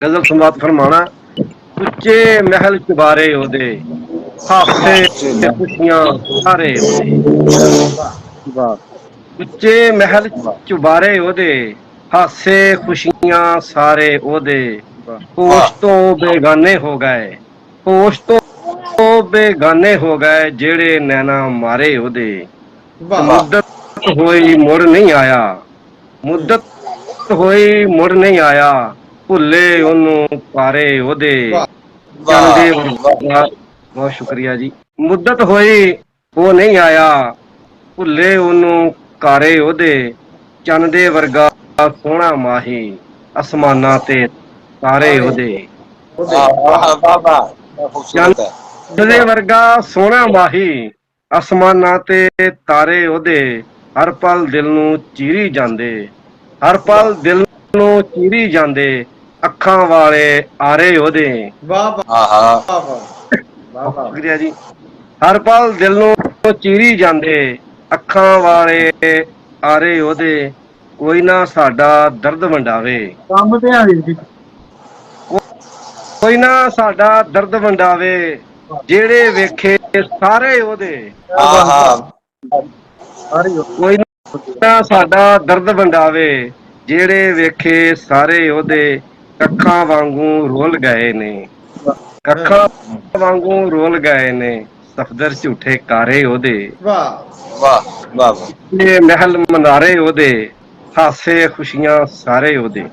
गजल समाप्त फरमाना। उच्चे महल चुबारे ओदे, हासे खुशियां सारे ओदे। वाह उच्चे महल वाह चुबारे ओदे, हासे खुशियां सारे ओदे। वाह होश तो बेगाने हो गए, होश तो बेगाने हो गए, जेड़े नैना मारे ओदे। ते वाह मुद्दत होई मुड़ नहीं आया, मुद्दत होई मुड़ नहीं आया, भुल्ले ओनू पारे ओदे। वाह चन दे वाह वाह वर्गा, बहुत शुक्रिया जी। मुद्दत होई वो नहीं आया, भुल्ले ओनू कारे ओदे। चन दे वर्गा सोहना माही, आसमानां ते तारे सारे ओदे। ओदे वाह वाह वाह वाह क्या खूबसूरत है। चंद दे वर्गा सोहना माही, आसमानां ते तारे ओदे। हर पल दिल नू चीरी जांदे, हर पल वाह दिल नू चीरी जांदे, अखां वाले आरे ओदे। वाह हाँ हाँ। वाह वाह वाह बहुत वाह शुक्रिया जी। हर पल दिल नू चीरी जांदे, अखां वाले आरे ओदे। कोई ना साडा दर्द वंडावे, ਕੰਮ ਤੇ ਆ ਵੀਰ ਜੀ ਕੋਈ ਨਾ ਸਾਡਾ ਦਰਦ ਵੰਡਾਵੇ, ਜਿਹੜੇ ਵੇਖੇ ਸਾਰੇ ਉਹਦੇ। ਕਿਆ हाँ ਬਾਤ वाह हाँ। ਸਾਰੀ ਕੋਈ ਨਾ ਸਾਡਾ ਦਰਦ ਵੰਡਾਵੇ, ਜਿਹੜੇ ਵੇਖੇ ਸਾਰੇ ਉਹਦੇ। ਕੱਖਾਂ ਵਾਂਗੂ ਰੁੱਲ ਗਏ ਨੇ, ਕੱਖਾਂ ਵਾਂਗੂ ਰੁੱਲ ਗਏ ਨੇ, ਸਫਦਰ ਝੂਠੇ ਕਾਰੇ ਉਹਦੇ। वाह वाह वाह वाह। ਇਹ ਮਹਿਲ ਮਨਾਰੇ ਉਹਦੇ, ਹਾਸੇ ਖੁਸ਼ੀਆਂ ਸਾਰੇ ਉਹਦੇ।